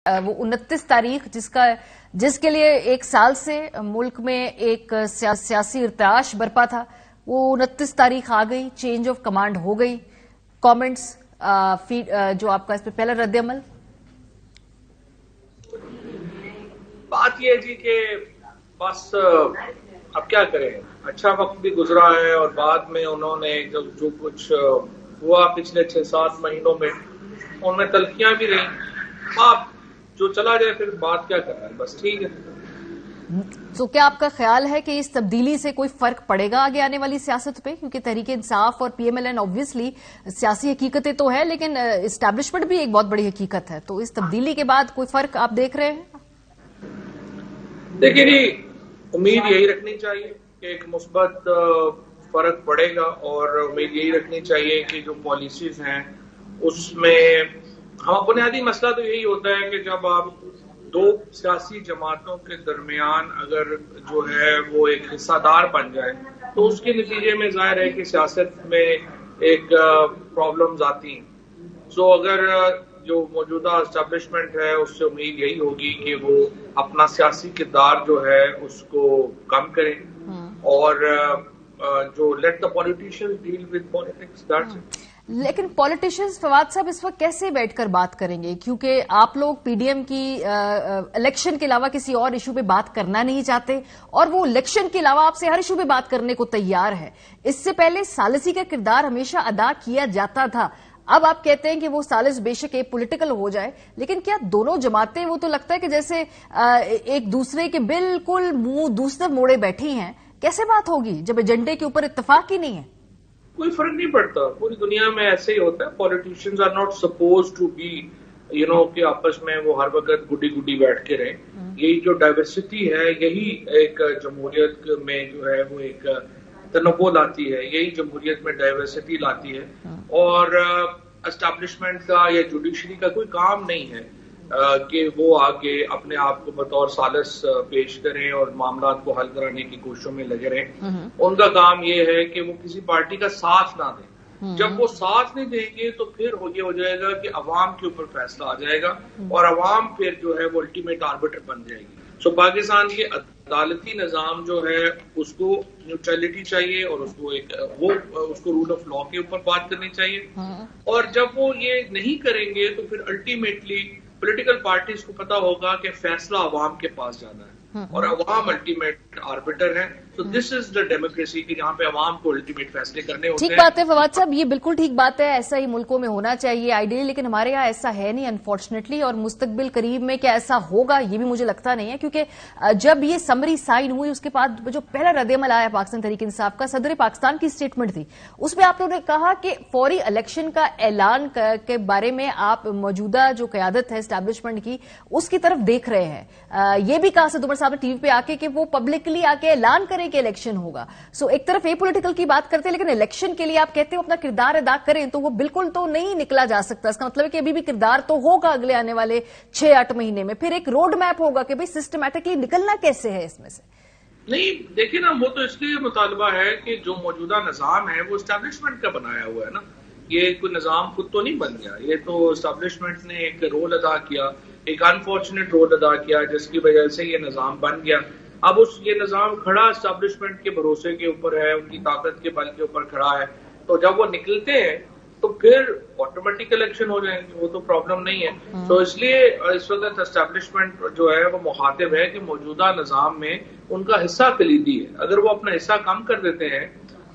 वो 29 तारीख जिसके लिए एक साल से मुल्क में एक सियासी इर्तिआश बरपा था, वो 29 तारीख आ गई, चेंज ऑफ कमांड हो गई। कमेंट्स जो आपका इस पे पहला रद्द-ए-अमल। बात ये है जी कि बस अब क्या करें, अच्छा वक्त भी गुजरा है और बाद में उन्होंने जो कुछ हुआ पिछले 6-7 महीनों में उनमें तलखियां भी रही। आप जो चला जाए फिर बात क्या करना है, बस ठीक है। तो क्या आपका ख्याल है कि इस तब्दीली से कोई फर्क पड़ेगा आगे आने वाली सियासत पे? क्योंकि तहरीक इंसाफ और पीएमएलएन ऑब्वियसली सियासी हकीकतें तो है, लेकिन एस्टैब्लिशमेंट भी एक बहुत बड़ी हकीकत है। तो इस तब्दीली के बाद कोई फर्क आप देख रहे हैं? देखिए जी, उम्मीद यही रखनी चाहिए कि एक मुस्बत फर्क पड़ेगा और उम्मीद यही रखनी चाहिए कि जो पॉलिसीज हैं उसमें बुनियादी मसला तो यही होता है कि जब आप दो सियासी जमातों के दरमियान अगर जो है वो एक हिस्सादार बन जाए तो उसके नतीजे में जाहिर है कि सियासत में एक प्रॉब्लम्स आती हैं। सो अगर जो मौजूदा एस्टैब्लिशमेंट है उससे उम्मीद यही होगी कि वो अपना सियासी किरदार जो है उसको कम करें और जो let the politicians deal with politics, that's it. लेकिन पॉलिटिशियंस फवाद साहब इस वक्त कैसे बैठकर बात करेंगे, क्योंकि आप लोग पीडीएम की इलेक्शन के अलावा किसी और इशू पे बात करना नहीं चाहते और वो इलेक्शन के अलावा आपसे हर इशू पे बात करने को तैयार है। इससे पहले सालिसी का किरदार हमेशा अदा किया जाता था। अब आप कहते हैं कि वो सालिस बेशक एक पॉलिटिकल हो जाए, लेकिन क्या दोनों जमातें, वो तो लगता है कि जैसे एक दूसरे के बिल्कुल मुंह दूसरे मोड़े बैठी हैं। कैसे बात होगी जब एजेंडे के ऊपर इत्तेफाक ही नहीं है? कोई फर्क नहीं पड़ता, पूरी दुनिया में ऐसे ही होता है। Politicians are not suppose to be कि आपस में वो हर वक्त गुडी गुडी बैठ के रहे। यही जो डाइवर्सिटी है यही एक जमहूरियत में जो है वो एक तनव्वुर लाती है, यही जमहूरियत में डाइवर्सिटी लाती है। और एस्टैब्लिशमेंट का या जुडिशरी का कोई काम नहीं है कि वो आगे अपने आप को बतौर सालिस पेश करें और मामला को हल कराने की कोशिशों में लगे रहें। उनका काम ये है कि वो किसी पार्टी का साथ ना दें। जब वो साथ नहीं देंगे तो फिर ये हो जाएगा कि अवाम के ऊपर फैसला आ जाएगा और अवाम फिर जो है वो अल्टीमेट आर्बिटर बन जाएगी। सो पाकिस्तान के अदालती निजाम जो है उसको न्यूट्रलिटी चाहिए और उसको रूल ऑफ लॉ के ऊपर बात करनी चाहिए। और जब वो ये नहीं करेंगे तो फिर अल्टीमेटली पॉलिटिकल पार्टीज को पता होगा कि फैसला अवाम के पास जाना है और अवाम अल्टीमेट आर्बिटर है। तो दिस इज द डेमोक्रेसी कि जहां पे अवाम को अल्टीमेट फैसले करने होते हैं। ठीक बात है फवाद साहब, ये बिल्कुल ठीक बात है। ऐसा ही मुल्कों में होना चाहिए आइडियली, लेकिन हमारे यहाँ ऐसा है नहीं अनफॉर्चुनेटली। और मुस्तकबिल करीब में क्या ऐसा होगा ये भी मुझे लगता नहीं है, क्योंकि जब ये समरी साइन हुई उसके बाद जो पहला रद्द-ए-अमल आया पाकिस्तान तहरीक इंसाफ का, सदर पाकिस्तान की स्टेटमेंट थी। उसमें आप लोगों ने कहा कि फौरी इलेक्शन का ऐलान के बारे में आप मौजूदा जो क़यादत है एस्टैब्लिशमेंट की उसकी तरफ देख रहे हैं। ये भी कहा सदर साहब ने टीवी पे आके कि वो पब्लिकली आके ऐलान करें कि इलेक्शन होगा। सो एक तरफ ये पॉलिटिकल की बात करते हैं, लेकिन इलेक्शन के लिए आप कहते हो अपना किरदार अदा करें, तो वो बिल्कुल तो नहीं निकला जा सकता। इसका मतलब है कि अभी भी किरदार तो होगा अगले आने वाले 6-8 महीने में। फिर एक रोड मैप होगा कि भाई सिस्टमैटिकली निकलना कैसे है इसमें से। नहीं देखिए ना, वो तो इसलिए मुतालबा है कि जो मौजूदा निजाम है वो एस्टैब्लिशमेंट का बनाया हुआ है ना। ये कोई निजाम खुद तो नहीं बन गया, ये तो एस्टैब्लिशमेंट ने एक रोल अदा किया, एक अनफॉर्चुनेट रोल अदा किया जिसकी वजह से ये निजाम बन गया। अब ये निजाम खड़ा एस्टैब्लिशमेंट के भरोसे के ऊपर है, उनकी ताकत के बल के ऊपर खड़ा है। तो जब वो निकलते हैं तो फिर ऑटोमेटिक इलेक्शन हो जाएंगे, वो तो प्रॉब्लम नहीं है। तो इसलिए इस वक्त एस्टैब्लिशमेंट जो है वो मुखातिब है कि मौजूदा निजाम में उनका हिस्सा कलीदी है। अगर वो अपना हिस्सा कम कर देते हैं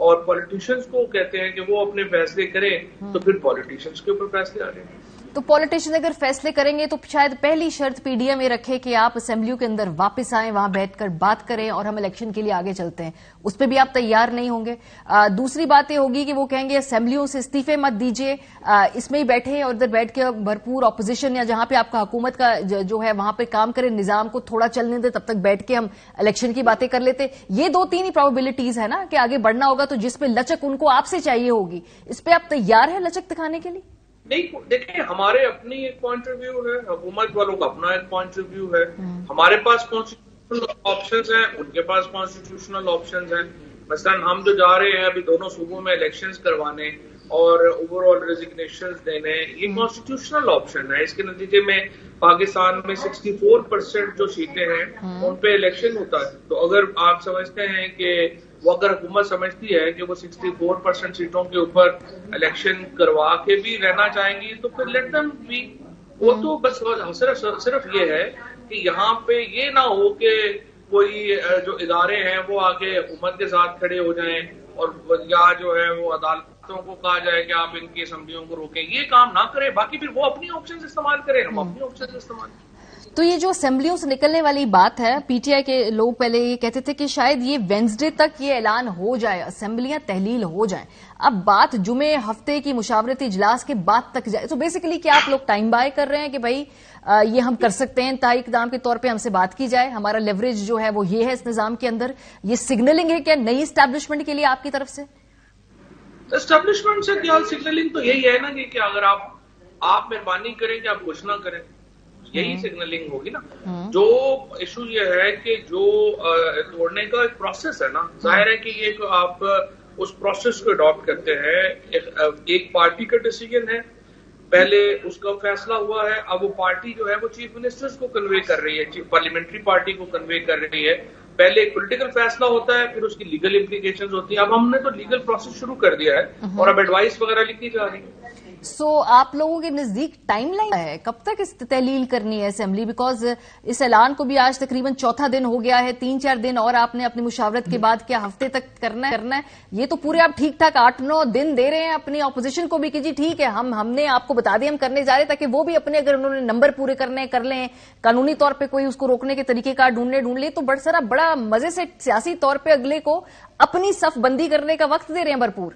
और पॉलिटिशियंस को कहते हैं कि वो अपने फैसले करें तो फिर पॉलिटिशियंस के ऊपर फैसले आ जाएंगे। तो पॉलिटिशियन अगर फैसले करेंगे तो शायद पहली शर्त पीडीएम ये रखे कि आप असेंबलियों के अंदर वापस आएं, वहां बैठकर बात करें और हम इलेक्शन के लिए आगे चलते हैं। उस पर भी आप तैयार नहीं होंगे। दूसरी बात ये होगी कि वो कहेंगे असेंबलियों से इस्तीफे मत दीजिए, इसमें ही बैठे और इधर बैठ के भरपूर ऑपोजिशन या जहां पे आपका हुकूमत का जो है वहां पे काम करें, निजाम को थोड़ा चलने दे, तब तक बैठ के हम इलेक्शन की बातें कर लेते। ये 2-3 ही प्रोबेबिलिटीज है ना कि आगे बढ़ना होगा, तो जिसपे लचक उनको आपसे चाहिए होगी। इस पे आप तैयार है लचक दिखाने के लिए? नहीं देखिए, हमारे अपनी एक पॉइंट ऑफ व्यू है, हुकूमत वालों का अपना एक पॉइंट ऑफ व्यू है। हमारे पास कॉन्स्टिट्यूशनल ऑप्शंस हैं, उनके पास कॉन्स्टिट्यूशनल ऑप्शंस हैं। मसलन हम जो जा रहे हैं अभी दोनों सूबों में इलेक्शंस करवाने, اور اوور آل ریزگنیشنز دینے، یہ کانسٹیٹیوشنل آپشن ہے. اس کے نتیجے میں پاکستان میں 64% جو سیٹیں ہیں ان پہ الیکشن ہوتا ہے. تو اگر آپ سمجھتے ہیں کہ وہ اگر حکومت سمجھتی ہے کہ وہ 64% سیٹوں کے اوپر الیکشن کروا کے بھی رہنا چاہیں گی تو پھر لیٹ دم بھی. وہ تو بس صرف یہ ہے کہ یہاں پہ یہ نہ ہو کہ کوئی جو ادارے ہیں وہ آگے حکومت کے ساتھ کھڑے ہو جائیں اور یا جو ہے وہ عدالتوں کو کہا جائے کہ آپ ان کی اسمبلیوں کو روکیں. یہ کام نہ کریں، باقی پھر وہ اپنی آپشنز استعمال کریں، ہم اپنی آپشنز استعمال کریں. تو یہ جو اسمبلیوں سے نکلنے والی بات ہے، پی ٹی آئی کے لوگ پہلے یہ کہتے تھے کہ شاید یہ وینسڈے تک یہ اعلان ہو جائے، اسمبلیاں تحلیل ہو جائیں. اب بات جمعے ہفتے کی مشاورتی اجلاس کے بعد تک جائے. تو بیسیکلی کیا آپ لوگ ٹائم بائی کر رہے ہیں کہ بھائی یہ ہم کر سکتے ہیں، انتہائی اقدام کے طور پہ ہم سے بات کی جائے، ہمارا لیوریج جو ہے وہ یہ ہے اس نظام کے اندر؟ یہ سگنلنگ ہے کیا نئی اسٹیبلشمنٹ کے لیے آپ کی طرف سے؟ اسٹیبلشمنٹ سے کیا سگنلنگ تو یہی ہے نا کہ اگر آپ مہربانی کریں کہ آپ کچھ نہ کریں، یہی سگنلنگ ہوگی نا. جو ایشو یہ ہے کہ جو توڑنے کا ایک پروسیس ہے نا، ظاہر ہے کہ یہ آپ اس پروسیس کو اڈاپٹ کرتے ہیں. ایک پارٹی کا ڈیسیجن ہے، پہلے اس کا فیصلہ ہوا ہے، اب وہ پارٹی جو ہے وہ چیف منسٹرز کو کنوے کر رہی ہے، پارلیمنٹری پارٹی کو کنوے کر رہی ہے. پہلے ایک پولیٹیکل فیصلہ ہوتا ہے، پھر اس کی لیگل امپلیکیشنز ہوتی ہیں. اب ہم نے تو لیگل پروسیس شروع کر دیا ہے اور اب ایڈوائس وغیرہ لکھی جا رہی ہے. سو آپ لوگوں کے نزدیک ٹائم لائن ہے کب تک اس تحلیل کرنی ہے اسمبلی؟ بیکاز اس اعلان کو بھی آج تقریباً چوتھا دن ہو گیا ہے، 3-4 دن اور آپ نے اپنی مشاورت کے بعد کیا ہفتے تک کرنا ہے؟ یہ تو پورے آپ ٹھیک ٹھاک 8-9 دن دے رہے ہیں اپنی اپوزیشن کو بھی کہ جی ٹھیک ہے ہم نے آپ کو بتا دیا ہم کرنے جا رہے ہیں، تاکہ وہ بھی اپنے اگر انہوں نے نمبر پورے کرنے کر لیں، قانونی طور پہ کوئی اس کو روکنے کے طریقہ کار ڈھونڈ لے. تو بڑا مزے سے سیاسی طور پہ اگلے کو اپنی صف بندی کرنے کا وقت دے رہے ہیں بھرپور.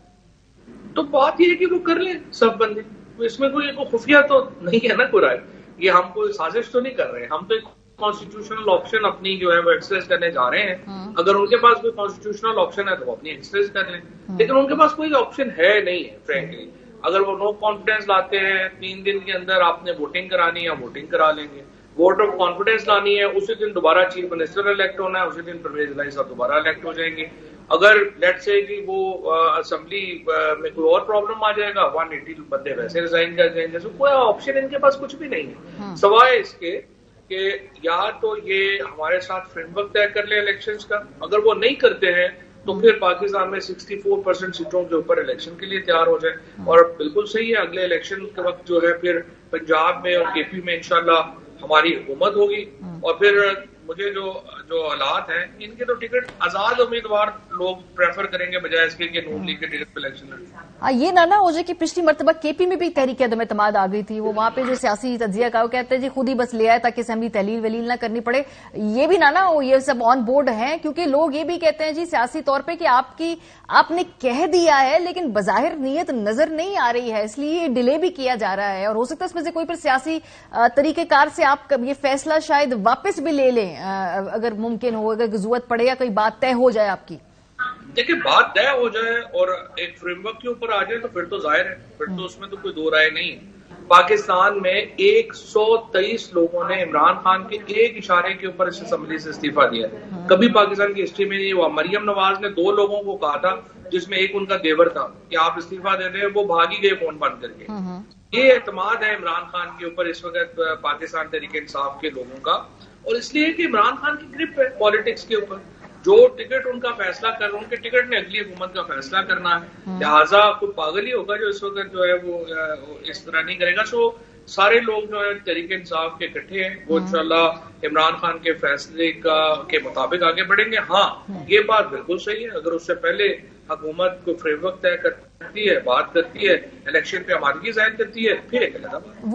تو بات یہ ہے کہ وہ کر لیں صف بندی، اس میں کوئی خفیہ تو نہیں ہے نا کوئی رائے. یہ ہم کوئی سازش تو نہیں کر رہے ہیں، ہم تو ایک کانسٹیٹیوشنل آپشن اپنی جو ہے وہ ایکسرسائز کرنے جا رہے ہیں. اگر ان کے پاس کوئی کانسٹیٹیوشنل آپشن ہے تو وہ اپنی ایکسرسائز کر لیں، لیکن ان کے پاس کوئی آپشن ہے نہیں ہے فرینکلی. اگر وہ نو کانفیڈنس لاتے ہیں 3 دن کے اندر آپ نے ووٹنگ کرانی ہے، ووٹنگ کرا لیں گے. ووٹ آف کانفیڈنس لانی ہے، اسی دن دوبارہ چیف منسٹر الیکٹ ہونا ہے، اسی دن پرویز الہی صاحب دوبارہ الیکٹ ہو جائیں گے. اگر لیٹ سے کہ وہ اسمبلی میں کوئی اور پرابلم آ جائے گا، 180 بندے ویسے ریزائن کر جائیں گے. کوئی آپشن ان کے پاس کچھ بھی نہیں ہے سوائے اس کے کہ یا تو یہ ہمارے ساتھ فریم ورک طے کر لیں الیکشنز کا. اگر وہ نہیں کرتے ہیں تو پھر پاکستان میں 64% سیٹوں کے اوپر الیکشن کے لیے تیار ہو جائیں. اور بالکل صحیح ہے، اگلے الیکشن کے وقت جو ہے پھر پنجاب میں اور کے پی میں انشاءاللہ ہماری حکومت ہوگی. اور پھر مجھے جو حالات ہیں ان کے تو ٹکٹ آزاد امیدوار لوگ پریفر کریں گے بجائے اس کے کہ نون لیگ کے ٹکٹ پہ الیکشن لڑیں. یہ نہ ہو جائے کہ پچھلی مرتبہ کے پی میں بھی تحریک عدم اعتماد آ گئی تھی، وہ وہاں پہ جو سیاسی تجزیہ کا وہ کہتے ہیں جی خود ہی بس لے آئے تاکہ اسمبلی تحلیل ولیل نہ کرنی پڑے. یہ بھی نہ ہو، یہ سب آن بورڈ ہیں کیونکہ لوگ یہ بھی کہتے ہیں جی سیاسی طور پہ کہ آپ نے کہہ دیا ہے لیکن بظاہر نیت نظر نہیں آ رہی ہے، اس لیے یہ ڈیلے بھی کیا جا رہا ہے. اور ہو سکتا ہے اس میں سے کوئی پھر سیاسی طریقہ کار سے آپ یہ فیصلہ شاید واپس بھی لے لیں اگر ممکن ہو، اگر ضرورت پڑے یا کوئی بات طے ہو جائے آپ کی. دیکھیں بات طے ہو جائے اور ایک فریم ورک کے اوپر آ جائے تو پھر تو ظاہر ہے، پھر تو اس میں تو کوئی دو رائے نہیں ہے. پاکستان میں 123 لوگوں نے عمران خان کے ایک اشارے کے اوپر اس اسمبلی سے استعفیٰ دیا ہے. کبھی پاکستان کی ہسٹری میں نہیں ہوا. مریم نواز نے 2 لوگوں کو کہا تھا جس میں ایک ان کا دیور تھا کہ آپ استعفیٰ دے دیں، وہ بھاگی گئے فون بند کر کے. یہ اعتماد ہے عمران خان کے اوپر اس وقت پاکستان تحریک انصاف کے لوگوں کا، اور اس لیے کہ عمران خان کی گرپ ہے پالیٹکس کے اوپر. جو ٹکٹ ان کا فیصلہ کر رہے ہیں ان کے ٹکٹ نے اگلی حکومت کا فیصلہ کرنا ہے. لہٰذا کوئی پاگل ہی ہوگا جو اس وقت جو ہے وہ اس طرح نہیں کرے گا. سو سارے لوگ جو ہے تحریک انصاف کے اکٹھے ہیں، وہ انشاءاللہ عمران خان کے فیصلے کے مطابق آگے بڑھیں گے. ہاں یہ بات بالکل صحیح ہے، اگر اس سے پہلے حکومت کو فریم ورک طے کرتی ہے، بات کرتی ہے، الیکشن پہ آمادگی ظاہر کرتی ہے، پھر ایک علیحدہ بات.